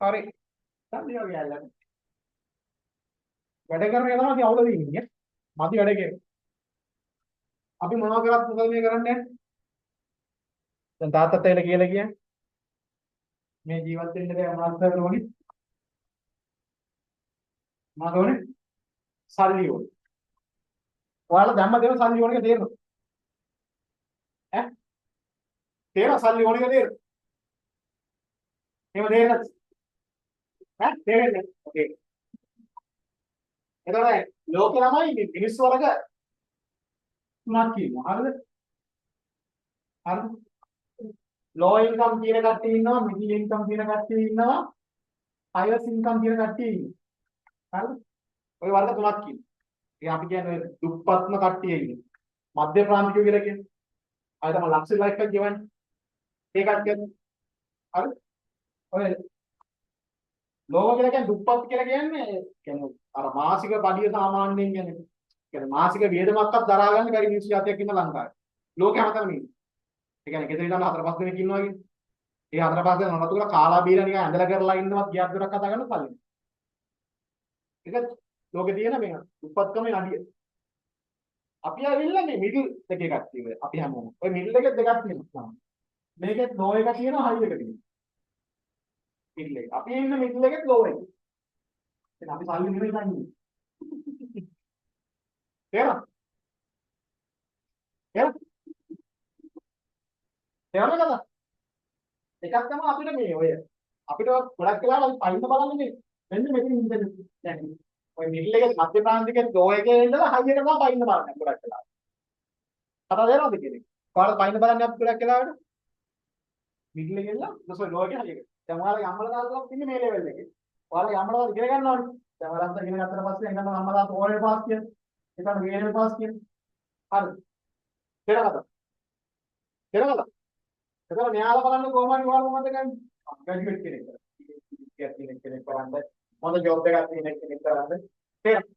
හරි. සල්ලි වගේ අල්ලන්න. වැඩ කරන එක තමයි අපි අවුල දෙන්නේ. මදි වැඩ කරේ. අපි මොනවා කරත් මොකද මේ කරන්නේ? දැන් තාත්තත් ඇවිල්ලා කියලා කියන්නේ මේ ජීවත් වෙන්න බෑ මොනවද කරන්න ඕනේ? මොනවද ඕනේ? සල්ලි ඕනේ. ඔයාලා දැම්ම දේව සල්ලි ඕනේ කියලා තේරෙනවද? ඈ? තේරෙනවද සල්ලි ඕනේ කියලා තේරෙනවද? එහෙම තේරෙනවද? ඈ? තේරෙන්නේ? ඕකේ. එතකොට ලෝකේ ළමයි මේ මිනිස්සු වර්ග තුනක් ඉන්නවා. හරිද? හරිද? ලෝ ඉන්කම් කියන කට්ටිය ඉන්නවා, මිඩල් ඉන්කම් කියන කට්ටිය ඉන්නවා, හයර් ඉන්කම් කියන කට්ටිය ඉන්නවා. හරිද? ඔය වර්ග තුනක් ඉන්නවා. ඉතින් අපි කියන්නේ දුප්පත්ම කට්ටිය ඉන්නේ. මධ්‍ය ප්‍රාන්තිකයෝ කියලා කියන්නේ. අය තමයි ලක්ෂරි ලයිෆ් එකක් ගෙවන්නේ. ඒ කට්ටිය. හරිද? ඔය ලෝක කියලා කියන්නේ දුප්පත් කියලා කියන්නේ අර මාසික පඩිය සාමාන්‍යයෙන් කියන්නේ මාසික වියදමක්වත් දරා ගන්න බැරි මිනිස්සු જાතියක් ඉන්න ලංකාවේ. ලෝකෙ හැමතැනම ඉන්නේ. ඒ කියන්නේ ගෙදර ඉඳන් 4-5 දෙනෙක් ඉන්නවා කියන්නේ. ඒ 4-5 දෙනා නඩත්තු කරලා කාලා බීලා නිකන් ඇඳලා කරලා ඉන්නවත් ගියක් දොරක් කතා කරන්න පල්ලෙ. ඒක ලෝකේ තියෙන මේ දුප්පත්කමේ නඩිය. අපි ආවිල්ලා මේ මිඩල් එකේ එකක් තියෙනවා. අපි හැමෝම. ඔය මිඩල් එකේ දෙකක් තියෙනවා. මේකෙත් ලෝ එක තියෙනවා හයි එක තියෙනවා. මිඩල් එක. අපි ඉන්න මිඩල් එකෙත් ලෝ එක. එහෙනම් අපි සල්ලි නෙමෙයි ගන්නේ. තේරෙනවද? තේරෙනවද? එකක් තමයි අපිට මේ ඔය අපිට ගොඩක් වෙලාවට අපි පයින්න බලන්නේ මෙන්න මෙතන ඉඳන් දැන් ඔය මිඩල් එකේ මධ්‍ය ප්‍රාන්තිකේ ලෝ එකේ ඉඳලා හයි එක තමයි පයින්න බලන්නේ ගොඩක් වෙලාවට. කතා තේරෙනවද කියන්නේ? කොහොමද පයින්න බලන්නේ අපි ගොඩක් වෙලාවට? මිඩල් එකේ ඉඳලා ඊට ලෝ එකේ හයි එක. දැන් ඔයාලා යම්මල දාලා ඉන්නේ මේ ලෙවල් එකේ. ඔයාලා යම්මල ඉගෙන ගන්න ඕනේ. දැන් ඔයාලා ඉගෙන ගත්තට පස්සේ එන්න අම්මලා දාලා ඕනේ පාස් කියන. ඒකට වේරේ පාස් කියන. හරි. තේරෙනවද? තේරෙනවද? එතකොට මෙයාලා බලන්න කොහොමද ඔයාලා මොකද ගන්නේ? ග්‍රැජුවේට් කෙනෙක් කරා. කෙනෙක් කරන්නේ. මොන ජොබ් එකක් තියෙන කෙනෙක් කරන්නේ. තේරෙනවද?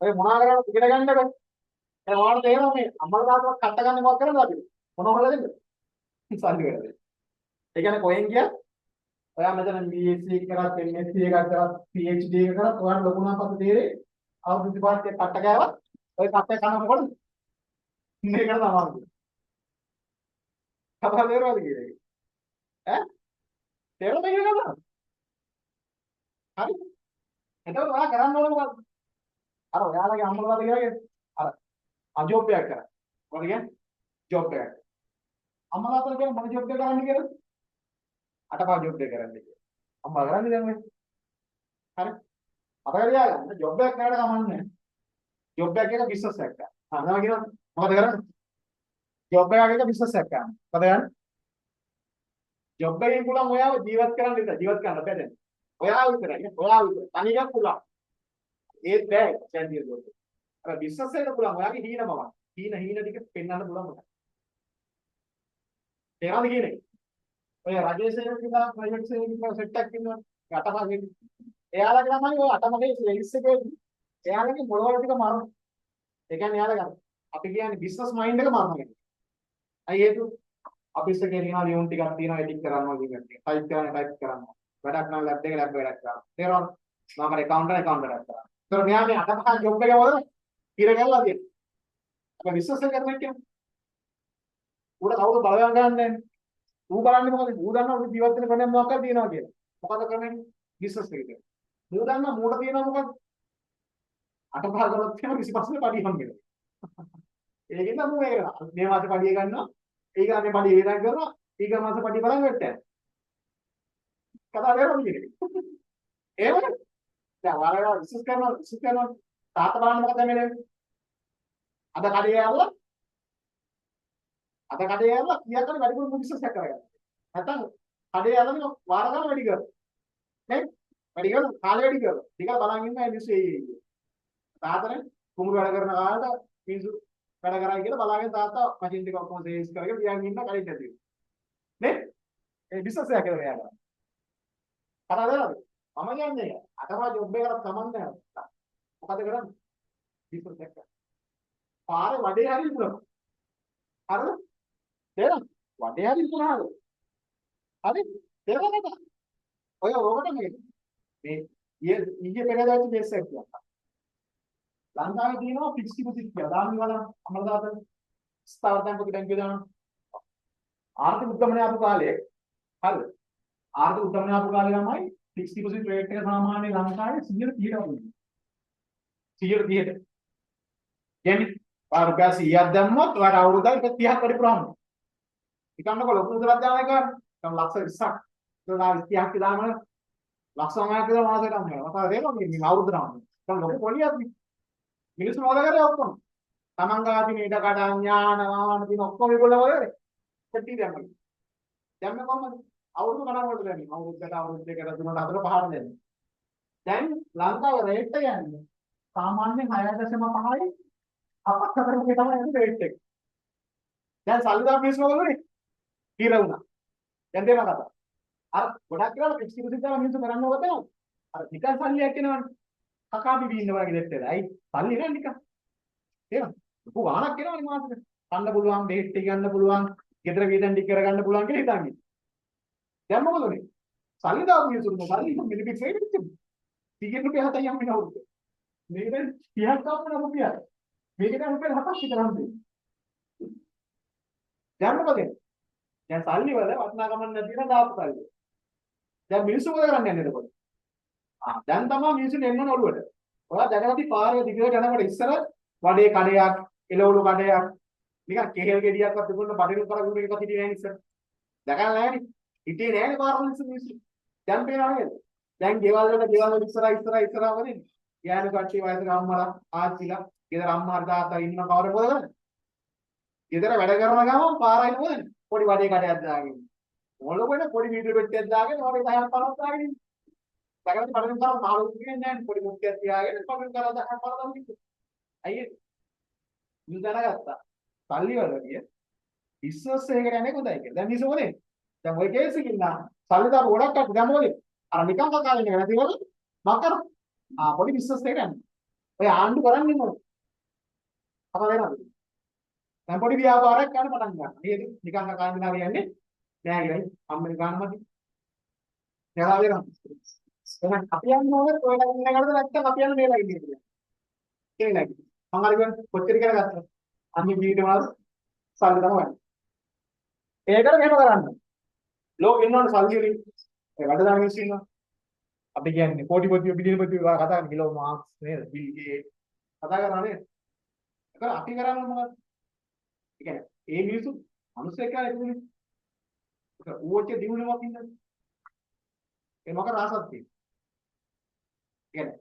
ඔය මොනවා කරාද ඉගෙන ගන්න බෑ. දැන් ඔයාලට තේරෙනවා මේ අම්මලා දාලා කට ගන්න මොකක් කරනවද අපි? මොනව හොයලා දෙන්නද? සල්ලි වෙලා දෙන්න. ඒ කියන්නේ කොහෙන් ගියත් ඔයා මෙතන BSc කරත් MSc එකක් කරත් PhD එක කරත් ඔයාලට ලොකු නාපත් තේරෙයි. අවුරුදු දෙකක් කට ගෑවත් ඔය කට්ටේ කන මොකටද? මේකට තමයි. කතා තේරෙනවද කියන්නේ? ඈ? තේරෙනවද කියන්නේ? හරි. එතකොට ඔයා කරන්න ඕනේ මොකක්ද? අර ඔයාලගේ අම්මලාද කියන්නේ අර අජොබ් එකක් කරා. මොකද කියන්නේ? ජොබ් එකක්. අම්මලාට කියන්නේ මොන ජොබ් එක කරන්නේ කියලා? අටපා ජොබ් එක කරන්නේ කියලා. අම්මා කරන්නේ දැන් ඔය. හරි. අපේ තියාගන්න ජොබ් එකක් නෑට කමන්නේ. ජොබ් එකක් එක බිස්නස් එකක් ගන්න. අරනවා කියනවා මොකද කරන්නේ? ජොබ් එකක් එක බිස්නස් එකක් ගන්න. මොකද ගන්න? ජොබ් එකෙන් පුළුවන් ඔයාව ජීවත් කරන්න ඉන්න. ජීවත් කරන්න බෑ දැන්. ඔයාව විතරයි. ඔයාව විතරයි. තනියම පුළුවන්. ඒත් බෑ චැන්ඩියර් ජොබ් එක. අර බිස්නස් එකට පුළුවන් ඔයාගේ හීන බවක්. හීන ටික පෙන්වන්න පුළුවන් මට. ඒකද කියන්නේ. ඔය රජයේ සේවක කියලා ප්‍රයිවට් සේවක කියලා සෙට් එකක් ඉන්නවා. අටමගේ. එයාලගේ තමයි ඔය අටමගේ සේල්ස් එකේ එයාලගේ මොළවල ටික මරන. ඒ කියන්නේ එයාලගේ අපි කියන්නේ බිස්නස් මයින්ඩ් එක මරනවා. අය හේතු ඔෆිස් එකේ නිකන් ලියුම් ටිකක් තියෙනවා එඩිට් කරනවා කියන එක. ටයිප් කරනවා. වැඩක් නම් ලැබ් එකේ ලැබ් වැඩක් කරනවා. තේරෙනවද? මම කර account වැඩක් කරනවා. ඒතර මෙයා මේ අටපහ ජොබ් එකේ වල ඉර ගල්ලා තියෙනවා. අපි බිස්නස් එක කරනවා කියන්නේ. උඩ කවුරු බලයන් ගන්නෑ නැහැ. ඌ බලන්නේ මොකද? ඌ දන්නවා ඌ ජීවත් වෙන ක්‍රමයක් මොකක්ද තියෙනවා කියලා. මොකද කරන්නේ? බිස්නස් එකේ. ඌ දන්නවා මූට තියෙනවා මොකද? අටපහ කරොත් තියෙන 25 පඩි හම්බෙනවා. ඒකෙන් නම් මේක කරනවා. මේ මාසේ පඩිය ගන්නවා. ඊගානේ පඩිය ඉරක් කරනවා. ඊගා මාසේ පඩිය බලන් වෙට්ටය. කතා කරනවා කියන්නේ. එහෙමද? දැන් ඔයාලා විශ්වාස කරනවා තාත්තා බලන්න මොකද මේ වෙන්නේ? අද කඩේ යවලා කීයක් හරි වැඩිපුර බිස්නස් එකක් කරගන්න. නැත්නම් කඩේ යවලා වාර ගන්න වැඩි කරනවා. නේ? වැඩි කරලා කාලේ වැඩි කරනවා. ටික බලන් ඉන්න මිනිස්සු එයි. තාත්තනේ කුඹුරු වැඩ කරන කාලට මිනිස්සු වැඩ කරා කියලා බලාගෙන තාත්තා මැෂින් ටික ඔක්කොම සේල්ස් කරගෙන තියන් ඉන්න කලින් නැති. නේ? ඒ බිස්නස් එක කරගෙන යනවා. කතා කරලාද? මම කියන්නේ අටපා ජොබ් එකකට සම්බන්ධ නැහැ. මොකද කරන්නේ? බිස්නස් එක. පාරේ වඩේ හරි ඉතුරුනවා. හරිද? තේරෙනවද? වඩේ හරි ඉතුරුනහද? හරි? තේරෙනවද? ඔය ඕකට මේ ඊයේ පෙරේදාච්ච බේස් එක කියලා. ලංකාවේ තියෙනවා ෆික්ස් ඩිපොසිට් කියලා. දාන්න වල අමරදාතන ස්ථාවර බැංකුවක බැංකුවේ දානවා. ආර්ථික උද්ගමනය ආපු කාලේ හරිද? ආර්ථික උද්ගමනය ආපු කාලේ ළමයි ෆික්ස් ඩිපොසිට් රේට් එක සාමාන්‍ය ලංකාවේ 130ට වගේ. 130ට. කියන්නේ රුපියල් 100ක් දැම්මොත් ඔයාලට අවුරුද්දකට 30ක් වැඩි ප්‍රමාණයක්. හිතන්නකො ලොකු මුදලක් දාන එක නම් ලක්ෂ 20ක්. ඒක නා 30ක් දානම ලක්ෂ 9ක් විතර මාසෙට අම්මනවා. මට තේරෙනවා මේ අවුරුද්දට අම්මනවා. ඒක ලොකු පොලියක් නේ. මිනිස්සු මොකද කරේ ඔක්කොම? තමන් ගාව තියෙන ඊට කඩා ඥාන වාහන තියෙන ඔක්කොම ඒගොල්ලෝ මොකද කරේ? කටි දැම්මා. දැම්ම කොහමද? අවුරුදු ගණන් වලට දැම්මේ. අවුරුද්දකට අවුරුදු දෙකකට තුනකට හතර පහට දැම්මේ. දැන් ලංකාවේ රේට් එක යන්නේ සාමාන්‍යයෙන් 6.5යි අපත් හතරකේ තමයි යන්නේ රේට් එක. දැන් සල්ලි දාපු මිනිස්සු මොකද කරේ? කීර වුණා. දැන් දෙනවා කතා. අර ගොඩක් කරලා ෆික්ස් ඩිපොසිට් දාලා මිනිස්සු කරන්නේ මොකද? අර නිකන් සල්ලියක් එනවනේ. කකා බිබී ඉන්න වගේ දෙත් වෙලා. අයි සල්ලි නෑ නිකන්. තේරෙනවද? ලොකු ගාණක් එනවනේ මාසෙට. කන්න පුළුවන්, බෙහෙත් ටික ගන්න පුළුවන්, ගෙදර වේදන් ටික කරගන්න පුළුවන් කියලා හිතන්නේ. දැන් මොකද උනේ? සල්ලි දාපු මිනිස්සුන්ට සල්ලි මිලිපිට වෙයිද? 100 රුපියල් 7ක් යම් වෙනවද? මේකෙන් 30ක් ගන්න රුපියල්. මේකට රුපියල් 7ක් විතර හම්බෙන්නේ. දැන් මොකද? දැන් සල්ලි වල වටිනාකමක් නැති වෙන දාපු සල්ලි. දැන් මිනිස්සු මොකද කරන්නේ එතකොට? දැන් තමයි මිනිස්සුන්ට එන්න ඔළුවට. ඔයා දැකලාදී පාරේ දිගට යනකොට ඉස්සර වඩේ කඩයක්, එළවලු කඩයක්, නිකන් කෙහෙල් ගෙඩියක්වත් තිබුණ බඩේට කරගුණ එකක් හිටියේ නැහැ ඉස්සර. දැකලා නැහැනේ. හිටියේ නැහැනේ පාරවල මිනිස්සු. දැන් පේනවා නේද? දැන් ගෙවල් වල ඉස්සර වදින්නේ. යාන කට්ටිය වයසක අම්මලා, ආච්චිලා, ගෙදර අම්මා තාත්තා ඉන්න කවර මොකද කරන්නේ? ගෙදර වැඩ කරන ගමන් පාරයි මොකද? පොඩි වඩේ කඩයක් දාගෙන. මොළොකට පොඩි වීඩියෝ පෙට්ටියක් දාගෙන වගේ 10ක් 15ක් දාගෙන ඉන්නේ. දැකලා පඩෙන් කරා මාළු කියන්නේ නැහැ පොඩි මුක්කයක් තියාගෙන පඩෙන් කරා 10ක් 15ක් ඉන්නේ. අයියේ ඉන්න දැනගත්තා. සල්ලි වලදී බිස්නස් එකකට යන්නේ හොඳයි කියලා. දැන් මිනිස්සු මොකද? දැන් ඔය කේස් එකකින් නා සල්ලි දාපු ගොඩක් කට්ටිය දැන් මොකද? අර නිකන් කතා වෙන එක නැතිවල මක් කරා. පොඩි බිස්නස් එකකට යන්නේ. ඔය ආණ්ඩු කරන්නේ මොකද? කතා වෙනවද? දැන් පොඩි ව්‍යාපාරයක් කරන්න පටන් ගන්නවා. නේද? නිකන් කතා වෙනවා කියන්නේ නෑ කියලා. අම්මනේ ගන්නමදි. එයා වෙනවා. එහෙනම් අපි යන්නේ ඕනේ ඔය ළඟ ඉන්න කරද නැත්නම් අපි යන්නේ මේ ළඟ ඉන්නේ කියලා. ඒ ළඟ. මම හරි ගන්න කොච්චර කියලා ගත්තා. අනිත් ජීවිතේ වල සල්ලි තමයි. ඒකට මෙහෙම කරන්න. ලෝකෙ ඉන්නවනේ සල්ලි වලින්. ඒ වැඩ දාන මිනිස්සු ඉන්නවා. අපි කියන්නේ කෝටිපතියෝ බිලියනපතියෝ කතා කරන්නේ කිලෝ මාක්ස් නේද? බිල් ගේ කතා කරනවා නේද? ඒක අපි කරන්නේ මොකක්ද? ඒ කියන්නේ ඒ මිනිස්සු මිනිස්සෙක් කියලා ඉන්නේ. ඒක ඌට දිනුනමක් ඉන්නද? ඒ මොකක් රාසක් තියෙන්නේ? කියන්නේ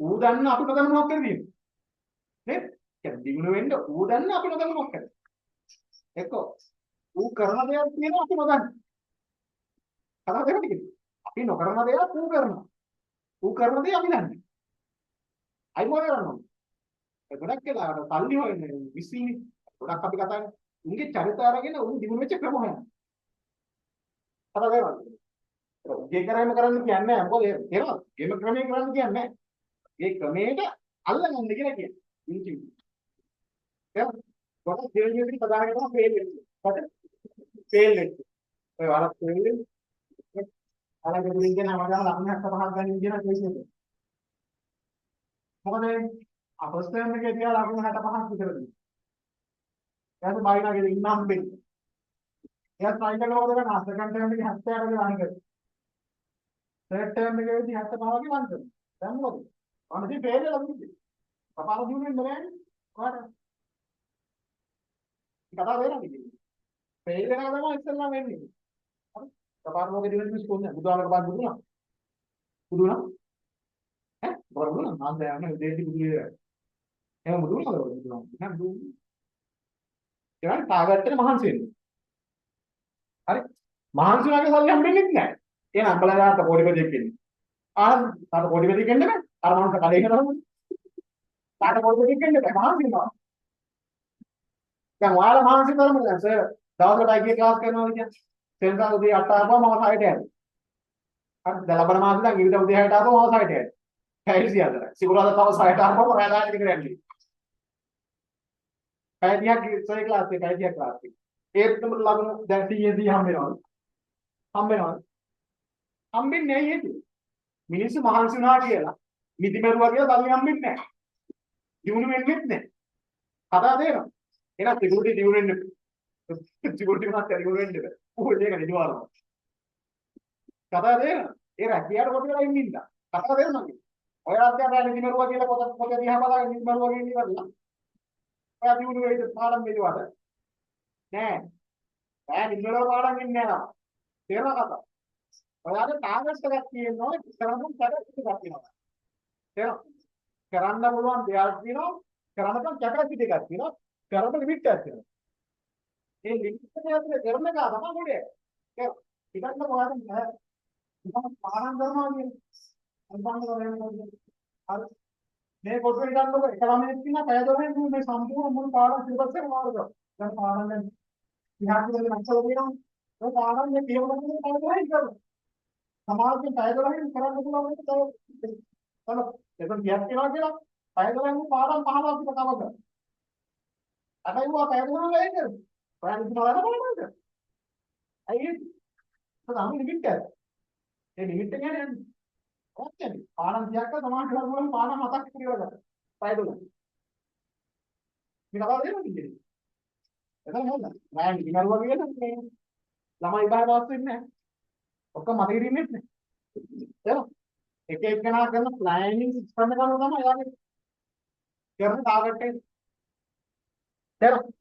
ඌ දන්න අපි නොදන්න මොකක් කරන්නේ නේද? කියන්නේ දිනු වෙන්න ඌ දන්න අපි නොදන්න මොකක් කරන්නේ? එක්ක ඌ කරන දේවල් තියෙනවා අපි නොදන්න. කතා දෙකකින් අපි නොකරන දේවල් ඌ කරනවා. ඌ කරන දේ අපි දන්නේ. අයි මොකද කරන්නේ? ඒ ගොඩක් වෙලාවට සල්ලි හොයන්නේ විශ්ීනේ. ගොඩක් අපි කතා කරන්නේ. උන්ගේ චරිත අරගෙන උන් දිනු වෙච්ච ක්‍රම හොයනවා. කතා කරනවා. ඒ කරාම කරන්න කියන්නේ නැහැ. මොකද ඒනවා. ගේම ක්‍රමයෙන් කරන්න කියන්නේ නැහැ. ඒ ක්‍රමයට අල්ලගන්න කියලා කියන්නේ. ඉන්ජින්. ඒක ගොඩක් දෙවියන්ගේ පදාගෙන තමයි ෆේල් වෙන්නේ. කොට ෆේල් වෙන්නේ. ඔය වරක් ෆේල් වෙන්නේ. අලගෙදින් කියන හැමදාම ලකුණු 75ක් ගන්න කියන කේස් එක. මොකද අපස් ටර්ම් එකේ තියා ලකුණු 65ක් විතර දෙනවා. ඊට බයිනාගේ ඉන්න හම්බෙන්නේ. එයාත් ට්‍රයි කරලා මොකද කරන්නේ? සෙකන්ඩ් ටර්ම් එකේ 70කට ගන්න කරා. තර්ඩ් ටර්ම් එකේදී 75 වගේ වන්ද. දැන් මොකද? අනිත් ෆේල් වෙලා දුන්නේ. කපාල දුන්නේ නැහැ. කොහට? කතා වෙනවා කියන්නේ. ෆේල් වෙනවා තමයි ඉස්සෙල්ලා වෙන්නේ. හරි? කපාල මොකද දිවෙන්නේ මිස් කොන්නේ? බුදුහාමක පාත් බුදුනා. බුදුනා? ඈ? බරමුණ නම් දැන් යන්නේ දෙටි බුදු වේවා. එහෙනම් බුදුනාද බුදුනා? නෑ බුදු. ඒවයි තාගත්තේ මහන්සි වෙන්නේ. හරි? මහන්සි වගේ සල්ලි හම්බෙන්නේ නැහැ. එහෙනම් අම්බලා දාත පොඩිපදෙක් ඉන්නේ. තාත පොඩිපදෙක් ඉන්නේ නැහැ. අර මනුස්ස කඩේ කරනවා. තාත පොඩිපදෙක් ඉන්නේ නැහැ. මහන්සි වෙනවා. දැන් ඔයාලා මහන්සි කරමුද දැන් සර් දවසකට අයියේ ක්ලාස් කරනවා කියන්නේ. සෙන්සර් උදේ 8 ආවම මම 6ට යනවා. හරි දැන් ලබන මාසෙ නම් ඉරිදා උදේ 6ට ආවම මම 6ට යනවා. පැය 24. සිකුරාදා තව 6ට ආවම රෑ ගාන ටික යන්නේ. පැය 30ක් සර් ක්ලාස් එකේ පැය 30ක් ක්ලාස් එකේ. ඒත් තමයි ලබන දැන් 100 හම්බ වෙනවා. හම්බ වෙනවා. හම්බෙන්නේ නැහැ ඒක. මිනිස්සු මහන්සි වුණා කියලා නිදි මරුවා කියලා තල්ලි හම්බෙන්නේ නැහැ. දිනුන වෙන්නේ නැහැ. කතා තේරෙනවද? එහෙනම් සිකියුරිටි දිනුන වෙන්න. සිකියුරිටි මාත් දිනුන වෙන්න. ඕක ඒක නිදිවාරම. කතා තේරෙනවද? ඒ රැකියාවට කොට වෙලා ඉන්න ඉන්න. කතා තේරෙනවද? ඔය අධ්‍යාපනය නිදි මරුවා කියලා පොත දිහා බලාගෙන නිදි මරුවා කියන ඉවරලා. ඔය දිනුන වෙයිද පාඩම් මෙලවද? නෑ. නෑ නිදි මරුවා පාඩම් ඉන්නේ නැහැ. තේරෙනවද? ඔයාලට ටාගට්ස් එකක් තියෙනවා කරන්න කැපැසිටි එකක් තියෙනවා. තේරෙනවද? කරන්න පුළුවන් දෙයක් තියෙනවා. කරන්න පුළුවන් කැපැසිටි එකක් තියෙනවා. කරන්න ලිමිට් එකක් තියෙනවා. ඒ ලිමිට් එක ඇතුලේ කරන එක තමයි ගොඩේ. ඒක පිටන්න මොකද නෑ. මම පාරම් කරනවා කියන්නේ. අන්බංග කරන්නේ. අර මේ පොතේ ගන්නකොට එක ළමයෙක් ඉන්නා පැය දෙකකින් මේ සම්පූර්ණ මුළු පාඩම් සිලබස් එක මාරුවා. දැන් පාඩම් දැන් විහාරයේ නැක්සල තියෙනවා. ඒ පාඩම් මේ කියවන කෙනෙක් පැය දෙකකින් කරනවා. සමාජයෙන් පැය 12කින් කරන්න පුළුවන් එක තව බලන්න එතන 30ක් වෙනවා කියලා පැය 12කින් පාඩම් 15ක් විතර කවර කරනවා. හැබැයි ඔයා පැය 12 වෙලා ඉන්නේ. ඔයා නිදිම වල බලන්න. අයියේ ඒක තමයි ලිමිට් එක. ඒ ලිමිට් එක යන්නේ යන්නේ. ඔච්චරයි. පාඩම් 30ක් සමාජ කරගන්න පාඩම් 7ක් ඉතිරි කරලා ගන්න. පැය 12. මේ කතාව දෙනවා කියන්නේ. එතන හොඳයි. මම නිදිමරුවා කියන්නේ ළමයි බාහිර වාස්තු ඉන්නේ නැහැ. ඔක්කොම මතකෙ ඉන්නේ නැහැ. තේරෙනවද? එක එකනා කරන ප්ලෑනින් සිස්ටම් එක අනුව තමයි යාගේ කරන ටාගට් එක. තේරෙනවද?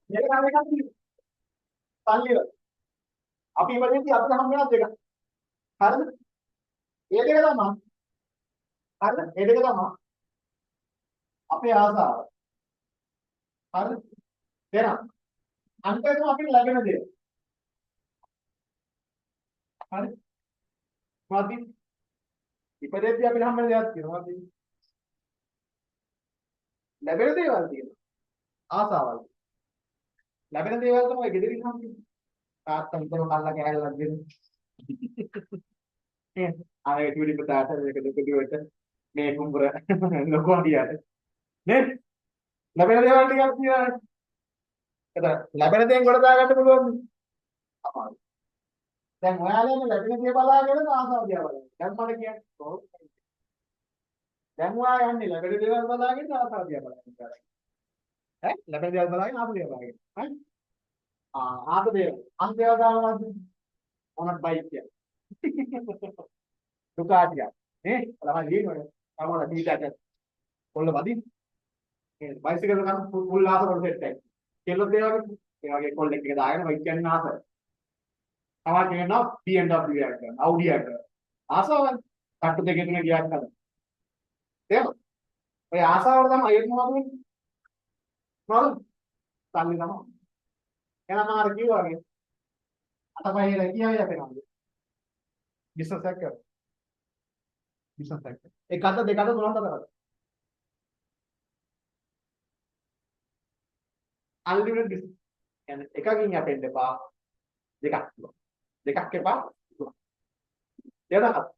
මේක තමයි එකක් තියෙන්නේ. සල්ලිය. අපි ඉවදෙන්දී අපිට හම් වෙනවා දෙකක්. හරිද? ඒ දෙක තමයි. හරිද? ඒ දෙක තමයි. අපේ ආසාව. හරිද? තේරෙනවද? අන්තිමට අපිට ලැබෙන දේ. හරි? මොකද? ඉපදෙද්දී අපිට හම් වෙන දේවල් තියෙනවා. මොකද? ලැබෙන දේවල් තියෙනවා. ආසාවල්. ලැබෙන දේවල් තමයි ගෙදරින් හම්බෙන්නේ. තාත්තා හිතන කල්ලා කෑල්ලක් දෙන්න. නේ? ආයෙ ඉතිරි පුතාට මේක දුකදිවට මේ කුඹුර ලොකු අඩියට. නේ? ලැබෙන දේවල් ටිකක් තියෙනවා. එතන ලැබෙන දේෙන් ගොඩ දාගන්න පුළුවන්ද? අමාරුයි. දැන් ඔයාලම ලැබෙන දේ බලාගෙන ආසාව දිහා බලන්න. දැන් මට කියන්නේ කොහොමද? දැන් ඔයා යන්නේ ලැබෙන දේවල් බලාගෙන ආසාව දිහා බලන්න. ඈ ලැබෙන දේවල් බලාගෙන ආසාව දිහා බලන්න. හරි? ආප දේව. අන්තේව ගානවත් මොනක් බයික් එක. දුකාටිය. නේ? ළමයි ලියනවනේ. තමල දීටට කොල්ල වදින්න. මේ බයිසිකල් ගන්න ෆුල් ආසාව සෙට් එකක්. කෙල්ලෝ දේවල් ඒ වගේ කොල්ලෙක් එක දාගෙන බයික් යන්න ආසාව. තවත් කියනවා BMW එකක් ගන්න, Audi එකක් ගන්න. ආසාවල් කට්ටු දෙකේ තුන ගියක් ගන්න. තේරුණා? ඔය ආසාවල තමයි ඒක මොනවද වෙන්නේ? මොනවද? සල්ලි තමයි. එහෙනම් අර කිව්වාගේ අතපහේ රැකියාව යපෙනවද? බිස්නස් එකක් කරා. බිස්නස් එකක්. එකද දෙකද තුනද කරා. Unlimited business. කියන්නේ එකකින් යපෙන්න එපා. දෙකක් පුළුවන්. දෙකක් එපා. තේරුණාද?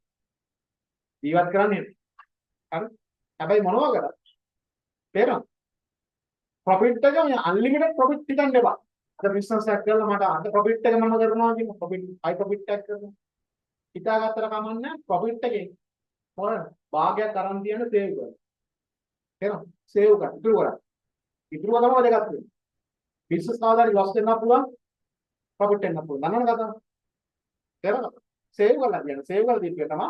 ජීවත් කරන්නේ. හරි? හැබැයි මොනවා කරා? තේරුණාද? ප්‍රොෆිට් එක අන්ලිමිටඩ් ප්‍රොෆිට් හිතන්න එපා. අද බිස්නස් එකක් කරලා මට අද ප්‍රොෆිට් එක මම කරනවා කියන ප්‍රොෆිට් හයි ප්‍රොෆිට් එකක් කරනවා. හිතාගත්තට කමන්නේ ප්‍රොෆිට් එකේ මොන භාගයක් අරන් තියන සේව් කරනවා. තේරෙනවද? සේව් කරා. ඉතුරු කරා. ඉතුරුව තමයි දෙකක් තියෙන්නේ. බිස්නස් කවදාරි ලොස් වෙන්න පුළුවන්. ප්‍රොෆිට් වෙන්න පුළුවන්. දන්නවද කතාව? තේරෙනවද? සේව් කරලා තියන. සේව් කරලා දීපිය තමයි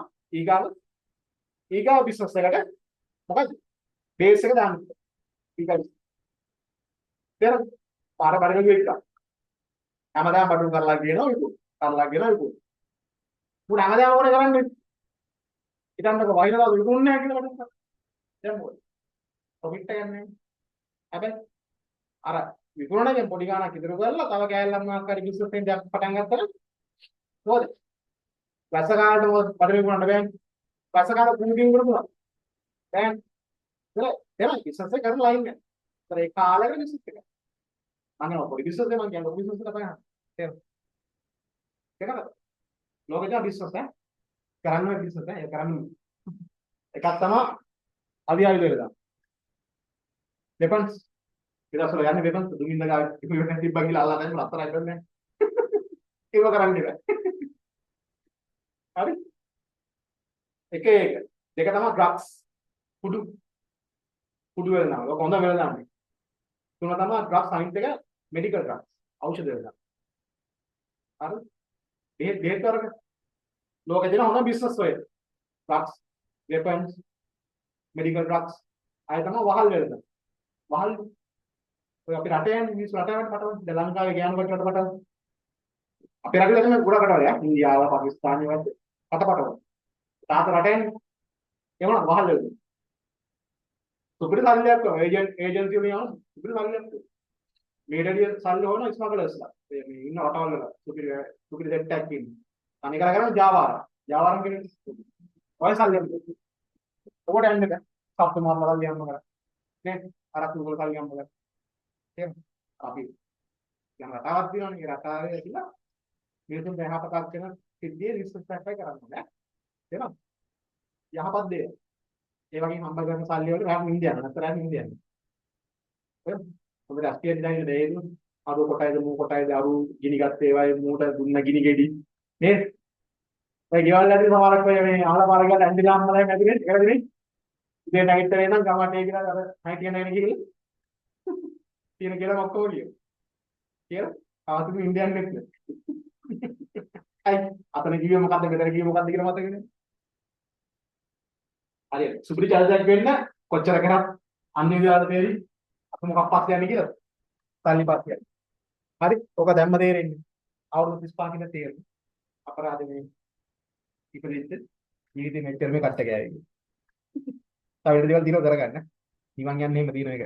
ඊගාව බිස්නස් එකට මොකද? බේස් එක දාන්න. ඊගාව. තේරෙනවද? පාර බඩග වෙච්ච. හැමදාම බඩු කරලා කියනවා විකු. කරලා කියනවා විකු. මුණ හැමදාම ඕනේ කරන්නේ. හිතන්නකො වහිනවා විකුන්නේ නැහැ කියලා බඩු කරා. දැන් මොකද? ප්‍රොෆිට් එක ගන්න. හැබැයි අර විකුණනකින් පොඩි ගාණක් ඉතුරු කරලා තව කෑල්ලක් මොකක් හරි බිස්නස් එකක් පටන් ගත්තා. මොකද? වැස්ස කාලේට මොකද බඩ විකුණන්න බෑනේ. වැස්ස කාලේ කුණුකින් කරපුවා. දැන් ඒක බිස්නස් එක කරලා ඉන්නේ. ඒතර ඒ කාලේ බිස්නස් එක. අනේ පොඩි බිස්නස් එක මම කියන්නේ බිස්නස් එක තමයි. තේරෙනවද? ලෝකෙට බිස්නස් එක කරන්න බිස්නස් එක කරන්න. එකක් තමයි අවියාවි දෙයක්. වෙපන්ස් ඊටසල යන්නේ වෙපන්ස් දුමින්ද ගාව ඉක්මනට තිබ්බා කියලා අල්ලලා දැන් රත්තරන් කරන්නේ. ඒව කරන්නේ නැහැ. හරි එක දෙක තමයි ඩ්‍රග්ස් කුඩු වෙලනවා ඔක හොඳ වෙලනවා තුන තමයි ඩ්‍රග්ස් අනිත් එක මෙඩිකල් ඩ්‍රග්ස් ඖෂධ වෙලනවා හරි බෙහෙත් වර්ග ලෝකේ තියෙන හොඳ බිස්නස් ඔය ඩ්‍රග්ස් වෙපන්ස් මෙඩිකල් ඩ්‍රග්ස් ආය තමයි වහල් වෙලනවා වහල් ඔය අපි රටේ යන මිනිස්සු රටවට පටවන ලංකාවේ ගෑනු කටට පටවන අපේ රටේ තමයි ගොඩක් කටවල ඉන්දියාව පාකිස්තානය වගේ පටවන තාත රටේ එවන වහල් වෙලනවා සුපිරි සල්ලියක් ඒජන්සි වලින් යන සුපිරි සල්ලියක් මේඩිය සල්ලි හොයන ස්මග්ලර්ස්ලා මේ ඉන්න රටවල් වල සුපිරි සෙට් එකක් ඉන්නේ අනේ කරගෙන ජාවාරම් කියන්නේ ඔය සල්ලියක් ඔකට යන්නේ නැහැ සප්ත මාර්ග වල යන්න කරා නේ අරක් උගල සල්ලි යන්න කරා එහෙනම් අපි යන රටාවක් දිනවනේ ඒ රටාවේ ඇතිලා මිනිසුන් යහපතක් කරන සිද්ධියේ රිසර්ච් එකක් කරන්න නෑ එහෙනම් යහපත් දේ ඒ වගේ හම්බ කරන සල්ලි වලට රාම ඉන්දියාව නැත්නම් ඉන්දියාව එහෙනම් ඔබ රාष्ट्रीय ඩිසයින් දෙයින් අරු කොටයිද මූ කොටයිද අරු ගිනි ගත්ත ඒවායේ මූට දුන්න ගිනි ගෙඩි නේද ඔය ගෙවල් ඇතුලේ සමහරක් ඔය මේ අහල පාර ගිහලා ඇන්ටිලා අම්මලා නැතිනේ එකද නේ ඉතින් නැගිට වෙනනම් ගමටේ කියලා අර නැගිට යන ගිහින් තියෙන කියලා ඔක්කොම කියලා ආතුරු ඉන්දියන් නෙත් අයි අතන කිව්වේ මොකද්ද මෙතන කිව්වේ මොකද්ද කියලා මතක නේ හරියට සුපිරි චරිතයක් වෙන්න කොච්චර කරත් අන්නේ විවාද තේරි අපි මොකක් පස්සේ යන්නේ කියලා සල්ලි පස්සේ යන්නේ හරි ඔක දැම්ම තේරෙන්නේ අවුරුදු 35 කින තේරෙන්නේ අපරාධ මේ ඉපදෙච්ච ජීවිතේ මෙච්චර මේ කට්ට ගෑවේ තව දේවල් දිනව කරගන්න නිවන් යන්නේ එහෙම දිනන එක